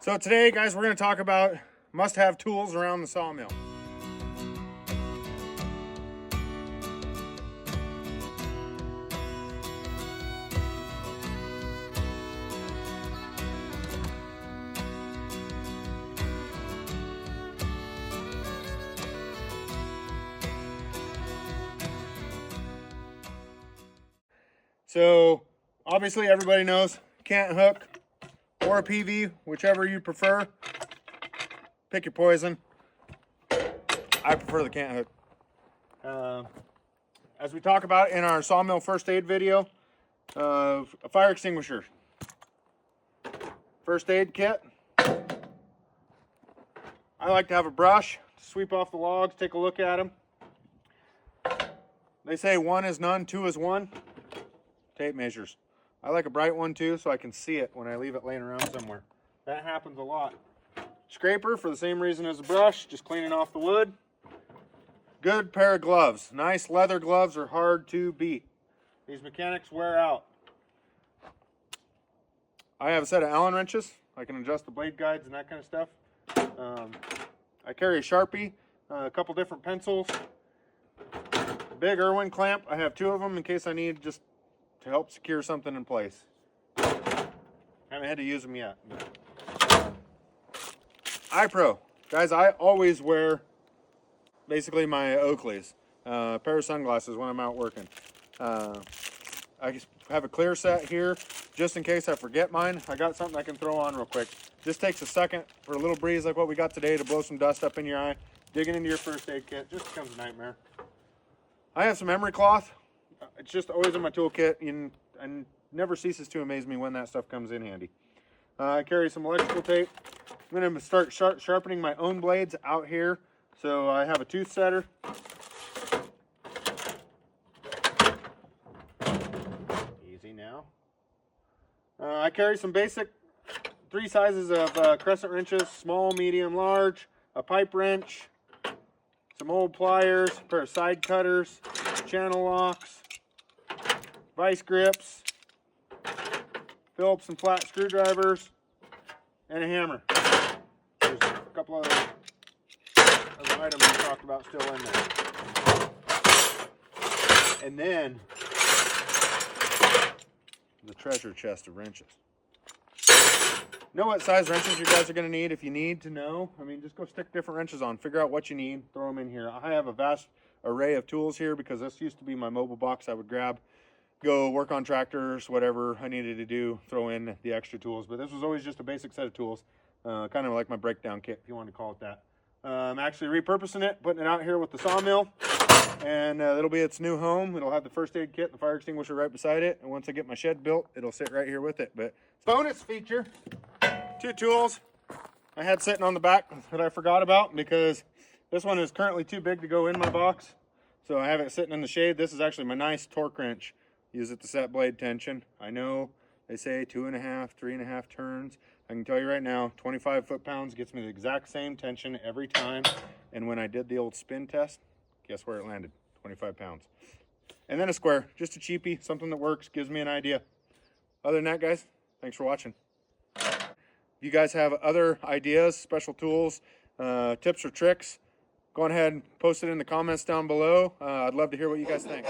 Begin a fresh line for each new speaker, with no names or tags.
So today, guys, we're going to talk about must-have tools around the sawmill. So obviously everybody knows cant hook or a PV, whichever you prefer. Pick your poison. I prefer the cant hook. As we talk about in our sawmill first aid video, a fire extinguisher, first aid kit. I like to have a brush to sweep off the logs, take a look at them. They say one is none, two is one. Tape measures. I like a bright one too, so I can see it when I leave it laying around somewhere. That happens a lot. Scraper for the same reason as a brush, just cleaning off the wood. Good pair of gloves. Nice leather gloves are hard to beat. These mechanics wear out. I have a set of Allen wrenches. I can adjust the blade guides and that kind of stuff. I carry a Sharpie, a couple different pencils. Big Irwin clamp. I have two of them in case I need just to help secure something in place. Haven't had to use them yet. iPro. Guys, I always wear basically my Oakleys. A pair of sunglasses when I'm out working. I just have a clear set here just in case I forget mine. I got something I can throw on real quick. Just takes a second for a little breeze like what we got today to blow some dust up in your eye. Digging into your first aid kit just becomes a nightmare. I have some emery cloth. It's just always in my toolkit, and never ceases to amaze me when that stuff comes in handy. I carry some electrical tape. I'm going to start sharpening my own blades out here. So I have a tooth setter. Easy now. I carry some basic 3 sizes of crescent wrenches, small, medium, large, a pipe wrench, some old pliers, a pair of side cutters, channel locks, vice grips, Phillips and flat screwdrivers, and a hammer. There's a couple of items we talked about still in there. And then the treasure chest of wrenches. Know what size wrenches you guys are going to need if you need to know. I mean, just go stick different wrenches on, figure out what you need, throw them in here. I have a vast array of tools here because this used to be my mobile box I would grab, go work on tractors, whatever I needed to do, throw in the extra tools. But this was always just a basic set of tools, kind of like my breakdown kit, if you want to call it that. I'm actually repurposing it, putting it out here with the sawmill, and it'll be its new home. It'll have the first aid kit, the fire extinguisher right beside it, and once I get my shed built, it'll sit right here with it. But bonus feature, 2 tools I had sitting on the back that I forgot about because this one is currently too big to go in my box, so I have it sitting in the shade. This is actually my nice torque wrench. Use it to set blade tension. I know they say 2.5, 3.5 turns. I can tell you right now, 25 foot-pounds gets me the exact same tension every time. And when I did the old spin test, guess where it landed? 25 pounds. And then a square, just a cheapie, something that works, gives me an idea. Other than that, guys, thanks for watching. If you guys have other ideas, special tools, tips or tricks, go ahead and post it in the comments down below. I'd love to hear what you guys think.